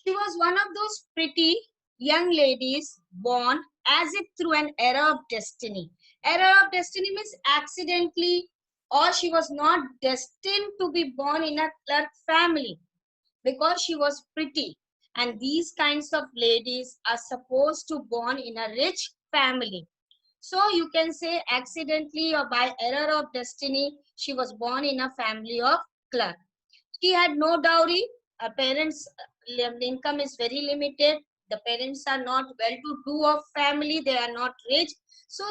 She was one of those pretty young ladies born as if through an error of destiny. Error of destiny means accidentally, or she was not destined to be born in a clerk family because she was pretty. And these kinds of ladies are supposed to born in a rich family. So you can say accidentally or by error of destiny, she was born in a family of clerk. She had no dowry. Her parents' income is very limited. The parents are not well-to-do of family. They are not rich. So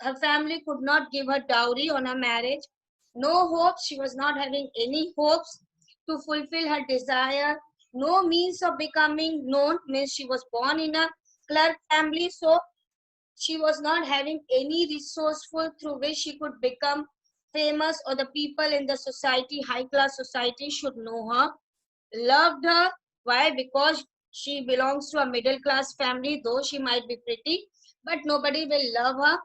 her family could not give her dowry on her marriage. No hopes. She was not having any hopes to fulfill her desire. No means of becoming known. Means she was born in a clerk family. So she was not having any resourceful through which she could become famous, or the people in the society, high class society, should know her, loved her. Why? Because she belongs to a middle class family, though she might be pretty, but nobody will love her.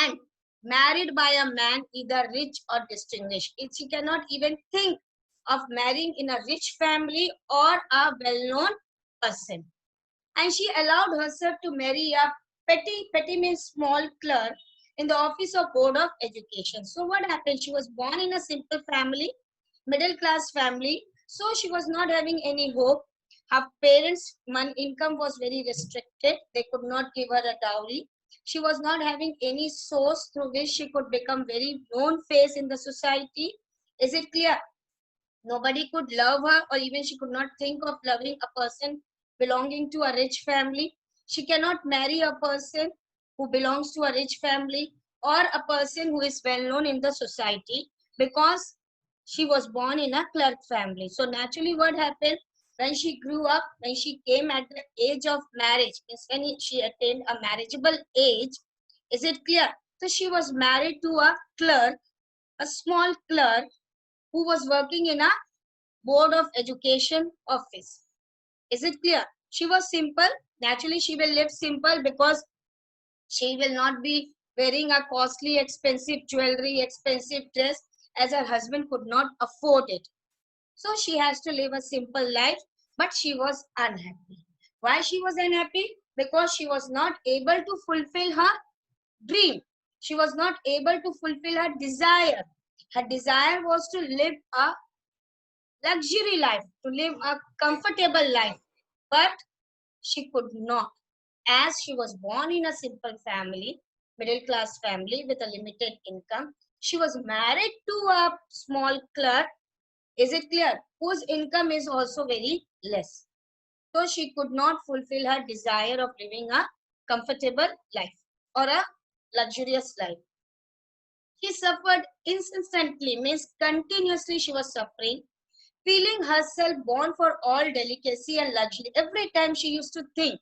And married by a man either rich or distinguished, she cannot even think of marrying in a rich family or a well-known person. And she allowed herself to marry a petty means small clerk in the office of board of education. So what happened? She was born in a simple family, middle class family. So she was not having any hope. Her parents' income was very restricted. They could not give her a dowry. She was not having any source through which she could become very known face in the society. Is it clear? Nobody could love her, or even she could not think of loving a person belonging to a rich family. She cannot marry a person who belongs to a rich family or a person who is well known in the society, because she was born in a clerk family. So naturally what happened, when she grew up, when she came at the age of marriage, means when she attained a marriageable age, is it clear? So she was married to a clerk, a small clerk who was working in a board of education office. Is it clear? She was simple. Naturally, she will live simple because she will not be wearing a costly, expensive jewelry, expensive dress, as her husband could not afford it. So she has to live a simple life, but she was unhappy. Why she was unhappy? Because she was not able to fulfill her dream. She was not able to fulfill her desire. Her desire was to live a luxury life, to live a comfortable life, but she could not, as she was born in a simple family, middle class family with a limited income. She was married to a small clerk, is it clear, whose income is also very less. So she could not fulfill her desire of living a comfortable life or a luxurious life. She suffered incessantly, means continuously she was suffering, feeling herself born for all delicacy and luxury. Every time she used to think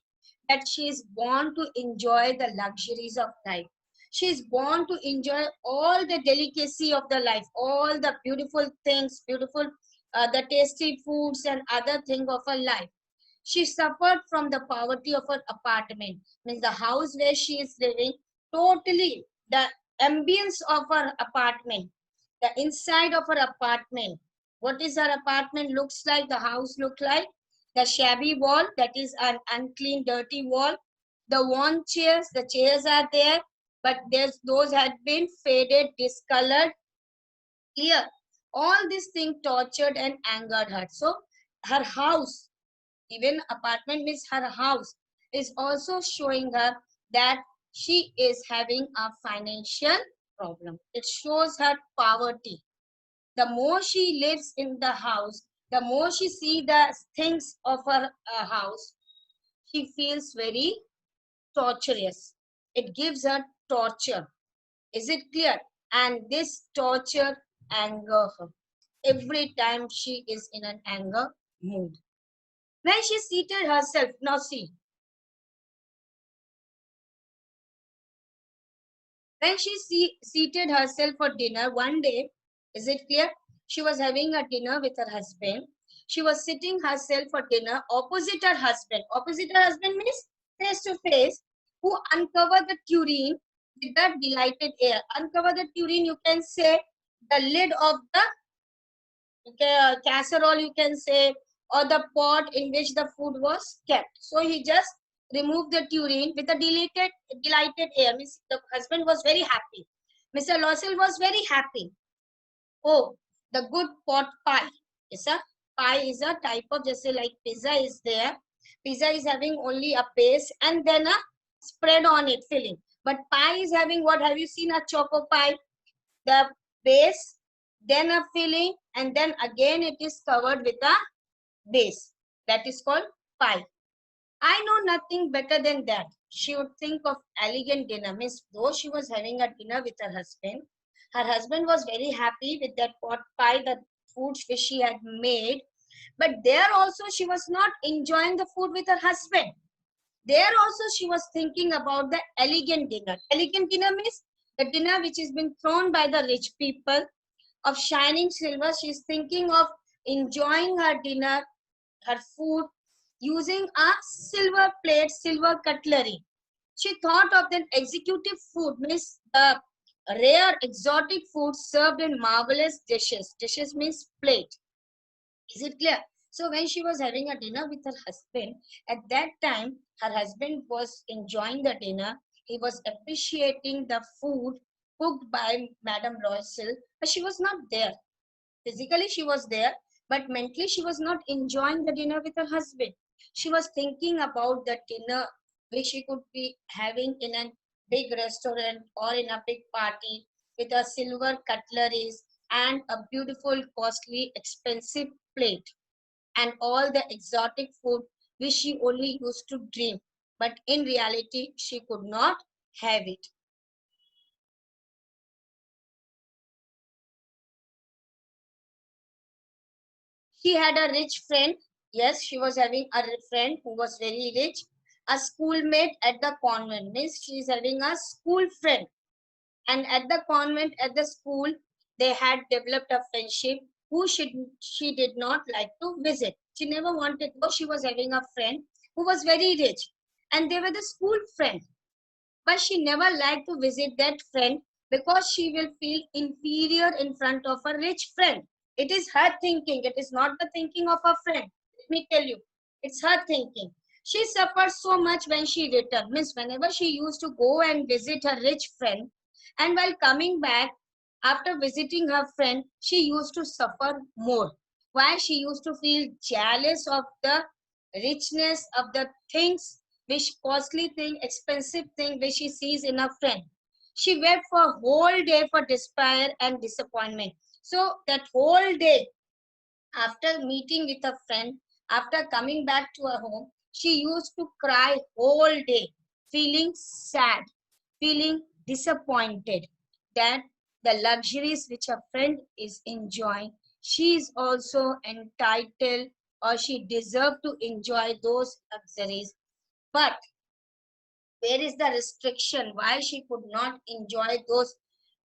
that she is born to enjoy the luxuries of life. She is born to enjoy all the delicacy of the life, all the beautiful things, the tasty foods and other things of her life. She suffered from the poverty of her apartment, means the house where she is living, totally the ambience of her apartment, the inside of her apartment. What is her apartment looks like, the house look like? The shabby wall, that is an unclean, dirty wall. The worn chairs, the chairs are there, but those had been faded, discolored. Clear? All these things tortured and angered her. So her house, even apartment means her house, is also showing her that she is having a financial problem. It shows her poverty. The more she lives in the house, the more she sees the things of her house, she feels very torturous. It gives her torture. Is it clear? And this torture anger her every time she is in an anger mood. When she seated herself, now see, when she seated herself for dinner one day, is it clear? She was having a dinner with her husband. She was sitting herself for dinner opposite her husband. Opposite her husband means face to face, who uncovered the tureen with that delighted air. Uncover the tureen, you can say the lid of the casserole, you can say, or the pot in which the food was kept. So he just removed the tureen with a delighted air. Means the husband was very happy. Mr. Loisel was very happy. Oh, the good pot pie. Yes, sir. Pie is a type of, just like pizza is there. Pizza is having only a base and then a spread on it filling. But pie is having what? Have you seen a choco pie? The base, then a filling, and then again it is covered with a base. That is called pie. I know nothing better than that. She would think of elegant dinner. Means though she was having a dinner with her husband was very happy with that pot pie, the foods which she had made. But there also she was not enjoying the food with her husband. There also she was thinking about the elegant dinner. Elegant dinner means the dinner which has been thrown by the rich people of shining silver. She is thinking of enjoying her dinner, her food, using a silver plate, silver cutlery. She thought of the executive food, means the rare exotic food served in marvelous dishes. Dishes means plate. Is it clear? So when she was having a dinner with her husband, at that time, her husband was enjoying the dinner. He was appreciating the food cooked by Madame Loisel, but she was not there. Physically, she was there, but mentally, she was not enjoying the dinner with her husband. She was thinking about the dinner which she could be having in a big restaurant or in a big party with a silver cutleries and a beautiful, costly, expensive plate and all the exotic food which she only used to dream. But in reality, she could not have it. She had a rich friend. Yes, she was having a friend who was very rich. A schoolmate at the convent. Means she is having a school friend. And at the convent, at the school, they had developed a friendship who she did not like to visit. She never wanted, though she was having a friend who was very rich. And they were the school friend. But she never liked to visit that friend because she will feel inferior in front of a rich friend. It is her thinking, it is not the thinking of her friend. Let me tell you, it's her thinking. She suffered so much when she returned. Means whenever she used to go and visit her rich friend, and while coming back after visiting her friend, she used to suffer more. Why? She used to feel jealous of the richness of the things, which costly thing, expensive thing which she sees in her friend. She wept for a whole day for despair and disappointment. So that whole day, after meeting with a friend, after coming back to her home, she used to cry whole day, feeling sad, feeling disappointed that the luxuries which a friend is enjoying, she is also entitled or she deserved to enjoy those luxuries. But where is the restriction? Why she could not enjoy those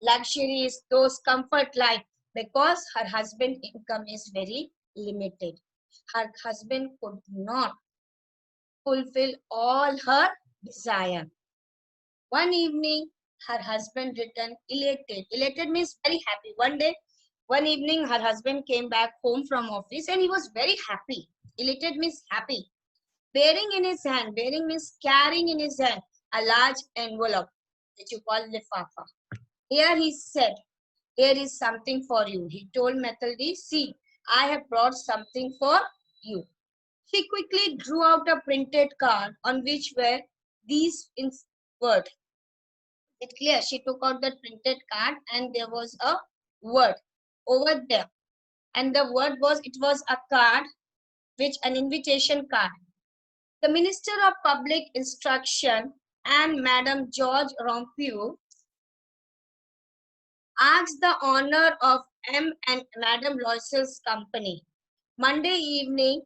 luxuries, those comfort life? Because her husband income is very limited. Her husband could not fulfill all her desire. One evening, her husband returned elated. Elated means very happy. One evening, her husband came back home from office and he was very happy. Elated means happy. Bearing means carrying in his hand a large envelope, which you call lifafa. Here he said, here is something for you. He told Mathilde, see, I have brought something for you. She quickly drew out a printed card on which were these words. It's clear. She took out the printed card and there was a word over there. And the word was, it was a card, which an invitation card. The Minister of Public Instruction and Madame George Rompieu asked the honor of M. and Madame Loisel's company Monday evening,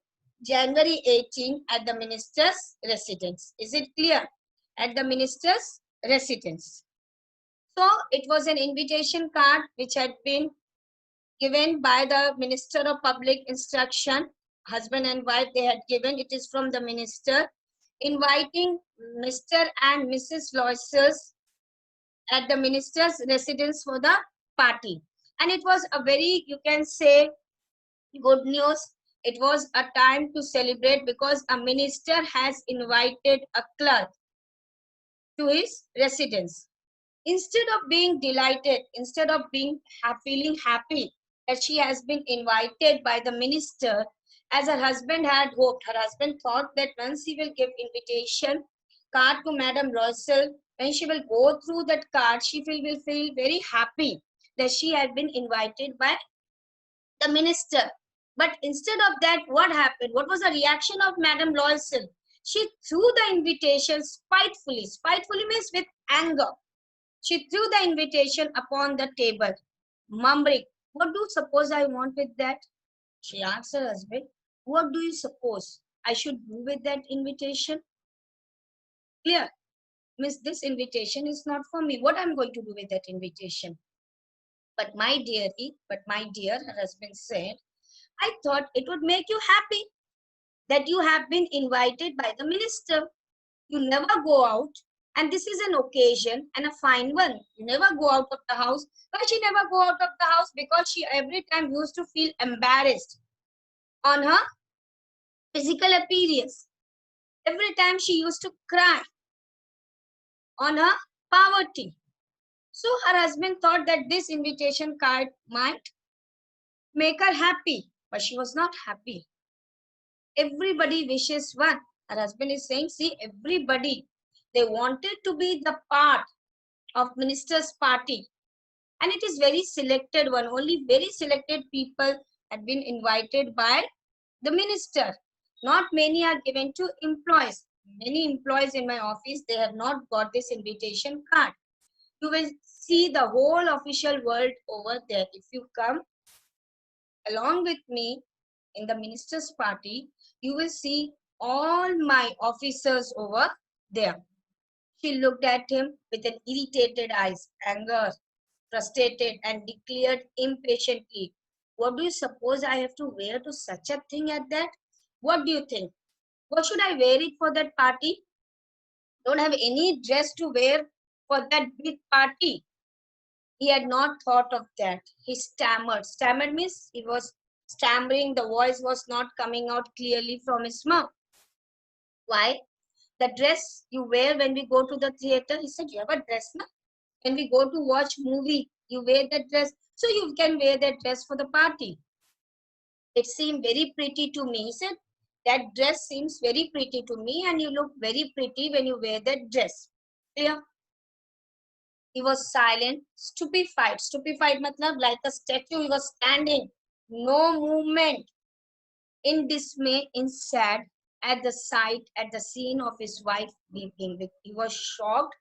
January 18, at the minister's residence. Is it clear? At the minister's residence. So it was an invitation card which had been given by the Minister of Public Instruction. Husband and wife, they had given. It is from the minister inviting Mr. and Mrs. Loisels at the minister's residence for the party. And it was a very, you can say, good news It was a time to celebrate because a minister has invited a clerk to his residence. Instead of being delighted, instead of feeling happy that she has been invited by the minister, as her husband had hoped, her husband thought that once he will give invitation card to Madame Rossel, when she will go through that card, she will feel very happy that she had been invited by the minister. But instead of that, what happened? What was the reaction of Madame Rossel? She threw the invitation spitefully. Spitefully means with anger. She threw the invitation upon the table, mumbling, "What do you suppose I want with that?" She asked her husband, "What do you suppose I should do with that invitation?" Clear. Miss, this invitation is not for me. What I'm going to do with that invitation? But my dear, her husband said, "I thought it would make you happy that you have been invited by the minister. You never go out, and this is an occasion and a fine one. You never go out of the house." Why she never go out of the house? Because she every time used to feel embarrassed on her physical appearance. Every time she used to cry on her poverty. So her husband thought that this invitation card might make her happy, but she was not happy. Everybody wishes one. Her husband is saying, see, everybody, they wanted to be the part of minister's party, and it is very selected one. Only very selected people had been invited by the minister. Not many are given to employees. Many employees in my office, they have not got this invitation card. You will see the whole official world over there. If you come along with me in the minister's party, you will see all my officers over there. She looked at him with an irritated eyes, anger, frustrated, and declared impatiently, "What do you suppose I have to wear to such a thing as that? What do you think? What should I wear it for that party? Don't have any dress to wear for that big party." He had not thought of that. He stammered. Stammered means he was stammering. The voice was not coming out clearly from his mouth. Why? The dress you wear when we go to the theater, he said, "You have a dress, na? When we go to watch movie, you wear that dress. So you can wear that dress for the party." It seemed very pretty to me. He said, "That dress seems very pretty to me, and you look very pretty when you wear that dress." Clear? He was silent, stupefied. Stupefied matlab like a statue. He was standing, no movement, in dismay, in sad at the sight, at the scene of his wife weeping. He was shocked.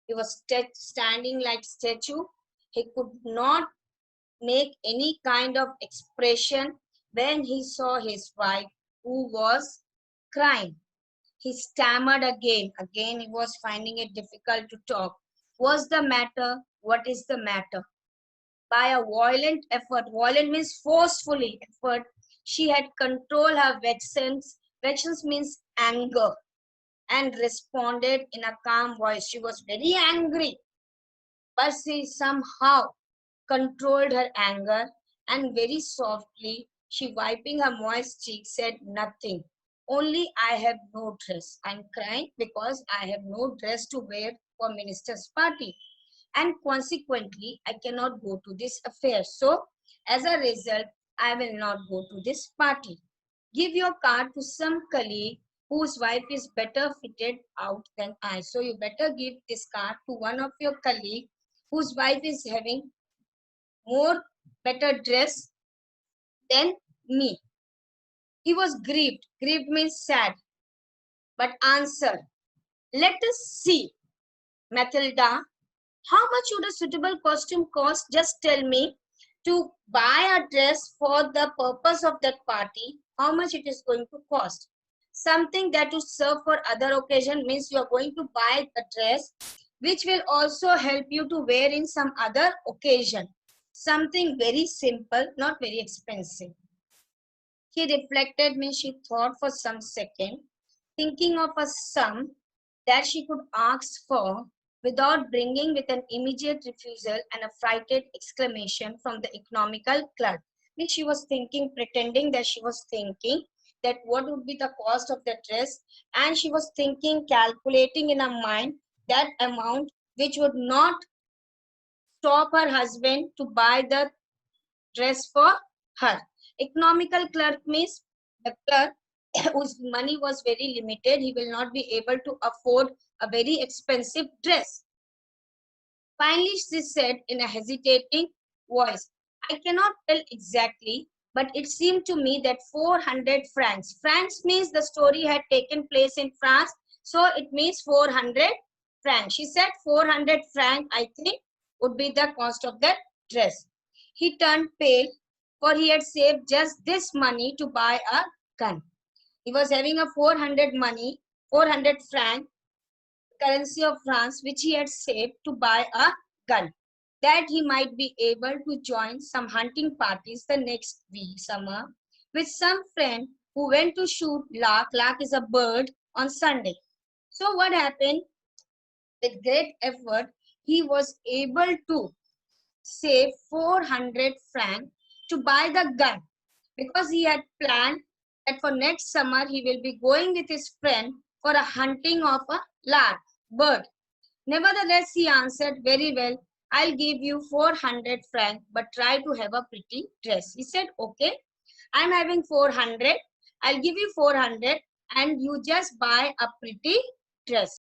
He was standing like statue. He could not make any kind of expression when he saw his wife who was crying. He stammered again. Again, he was finding it difficult to talk. "What's the matter? What is the matter?" By a violent effort, violent means forcefully effort, she had controlled her vexations. Vexations means anger, and responded in a calm voice. She was very angry, but she somehow controlled her anger, and very softly, she wiping her moist cheek, said, "Nothing. Only I have no dress. I'm crying because I have no dress to wear for minister's party, and consequently, I cannot go to this affair. So, as a result, I will not go to this party. Give your card to some colleague whose wife is better fitted out than I." So, you better give this card to one of your colleague whose wife is having more better dress than me. He was grieved. Grieved means sad. But answered, "Let us see, Matilda, how much would a suitable costume cost? Just tell me, to buy a dress for the purpose of that party, how much it is going to cost. Something that will serve for other occasion means you are going to buy a dress which will also help you to wear in some other occasion. Something very simple, not very expensive." She reflected, means she thought for some second, thinking of a sum that she could ask for without bringing with an immediate refusal and a frightened exclamation from the economical clerk. She was thinking, pretending that she was thinking that what would be the cost of the dress, and she was thinking, calculating in her mind that amount which would not stop her husband to buy the dress for her. Economical clerk means the clerk whose money was very limited, he will not be able to afford a very expensive dress. Finally, she said in a hesitating voice, I cannot tell exactly, but it seemed to me that 400 francs. Francs means the story had taken place in France, so it means 400 francs. She said 400 francs, I think, would be the cost of that dress. He turned pale, for he had saved just this money to buy a gun. He was having a 400 franc currency of France, which he had saved to buy a gun, that he might be able to join some hunting parties the next week summer with some friend who went to shoot lark. Lark is a bird on Sunday. So what happened? With great effort, he was able to save 400 francs to buy the gun, because he had planned that for next summer he will be going with his friend for a hunting of a lark, bird. Nevertheless, he answered, very well, I'll give you 400 francs, but try to have a pretty dress. He said, okay, I'm having 400. I'll give you 400 and you just buy a pretty dress.